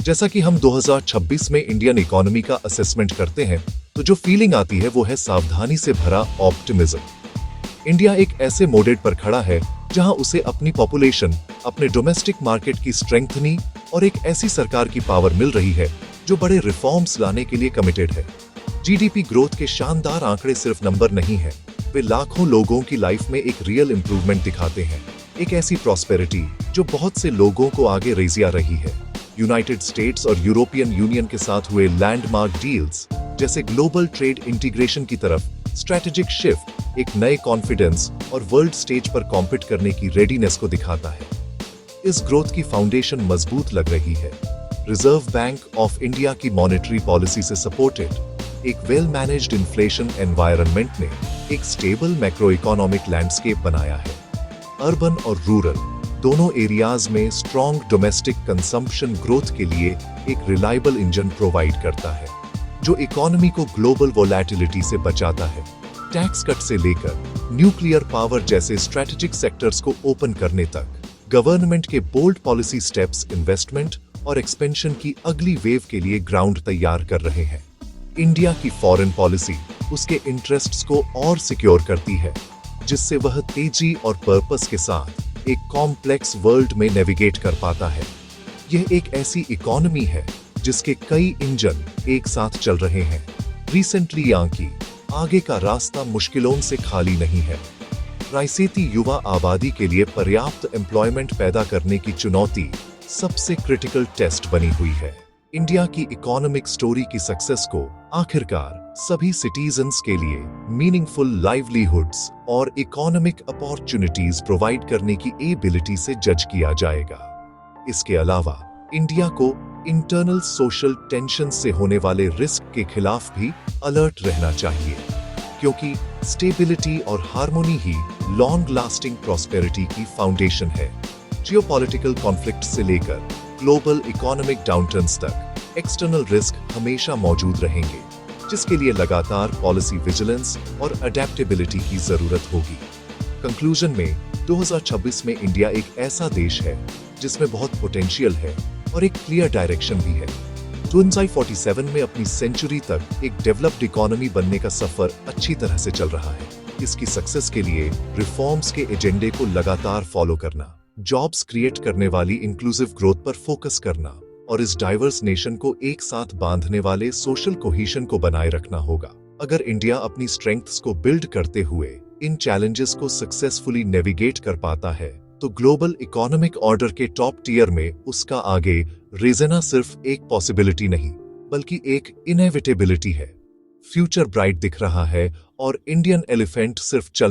जैसा कि हम 2026 में इंडियन इकोनॉमी का असेसमेंट करते हैं, तो जो फीलिंग आती है वो है सावधानी से भरा ऑप्टिमिज्म। इंडिया एक ऐसे मोडेट पर खड़ा है जहां उसे अपनी पॉपुलेशन, अपने डोमेस्टिक मार्केट की स्ट्रेंथनिंग और एक ऐसी सरकार की पावर मिल रही है जो बड़े रिफॉर्म्स लाने के लिए कमिटेड है। जीडीपी ग्रोथ के शानदार आंकड़े सिर्फ नंबर नहीं है, वे लाखों लोगों की लाइफ में एक रियल इंप्रूवमेंट दिखाते हैं। एक ऐसी प्रॉस्पेरिटी जो बहुत से लोगों को आगे रेजिया रही है। यूनाइटेड स्टेट्स और यूरोपियन यूनियन के साथ हुए लैंडमार्क डील्स जैसे ग्लोबल ट्रेड इंटीग्रेशन की तरफ स्ट्रैटेजिक शिफ्ट एक नए कॉन्फिडेंस और वर्ल्ड स्टेज पर कॉम्पीट करने की रेडीनेस को दिखाता है। इस ग्रोथ की फाउंडेशन मजबूत लग रही है। रिजर्व बैंक ऑफ इंडिया की मॉनेटरी पॉलिसी से सपोर्टेड एक वेल मैनेज्ड इन्फ्लेशन एनवायरनमेंट ने एक स्टेबल मैक्रो इकोनॉमिक लैंडस्केप बनाया है। अर्बन और रूरल दोनों एरियाज में स्ट्रॉन्ग डोमेस्टिक कंजम्पशन ग्रोथ के लिए एक रिलायबल इंजन प्रोवाइड करता है, जो इकोनॉमी को ग्लोबल वोलैटिलिटी से बचाता है। टैक्स कट से लेकर न्यूक्लियर पावर जैसे स्ट्रैटेजिक सेक्टर्स को ओपन करने तक, गवर्नमेंट के बोल्ड पॉलिसी स्टेप्स इन्वेस्टमेंट और एक्सपेंशन की अगली वेव के लिए ग्राउंड तैयार कर रहे हैं। इंडिया की फॉरेन पॉलिसी उसके इंटरेस्ट्स को और सिक्योर करती है, जिससे वह तेजी और पर्पस के साथ एक कॉम्प्लेक्स वर्ल्ड में नेविगेट कर पाता है। यह एक ऐसी इकोनॉमी है जिसके कई इंजन एक साथ चल रहे हैं। रिसेंटली आंकी आगे का रास्ता मुश्किलों से खाली नहीं है। रायसेती युवा आबादी के लिए पर्याप्त एम्प्लॉयमेंट पैदा करने की चुनौती सबसे क्रिटिकल टेस्ट बनी हुई है। इंडिया की इकोनॉमिक स्टोरी की सक्सेस को आखिरकार सभी सिटीजन्स के लिए मीनिंगफुल लाइवलीहुड्स और इकोनॉमिक अपॉर्चुनिटीज प्रोवाइड करने की एबिलिटी से जज किया जाएगा। इसके अलावा इंडिया को इंटरनल सोशल टेंशन से होने वाले रिस्क के खिलाफ भी अलर्ट रहना चाहिए, क्योंकि स्टेबिलिटी और हार्मोनी ही लॉन्ग लास्टिंग प्रॉस्पेरिटी की फाउंडेशन है। जियोपॉलिटिकल कॉन्फ्लिक्ट से लेकर ग्लोबल इकोनॉमिक डाउनटर्न्स तक एक्सटर्नल रिस्क हमेशा मौजूद रहेंगे, जिसके लिए लगातार पॉलिसी विजिलेंस और अडेप्टेबिलिटी की जरूरत होगी। कंक्लूजन में 2026 में इंडिया एक ऐसा देश है जिसमें बहुत पोटेंशियल है और एक क्लियर डायरेक्शन भी है। 2047 में अपनी सेंचुरी तक एक डेवलप्ड इकोनॉमी बनने का सफर अच्छी तरह से चल रहा है। इसकी सक्सेस के लिए रिफॉर्म्स के एजेंडे को लगातार फॉलो करना, जॉब्स क्रिएट करने वाली इंक्लूसिव ग्रोथ पर फोकस करना और इस डाइवर्स नेशन को एक साथ बांधने वाले सोशल कोहेशन को बनाए रखना होगा। अगर इंडिया अपनी स्ट्रेंथ्स को बिल्ड करते हुए इन चैलेंजेस को सक्सेसफुली नेविगेट कर पाता है, तो ग्लोबल इकोनॉमिक ऑर्डर के टॉप टियर में उसका आगे रेजना सिर्फ एक पॉसिबिलिटी नहीं, बल्कि एक इनएविटेबिलिटी है। फ्यूचर ब्राइट दिख रहा है और इंडियन एलिफेंट सिर्फ चल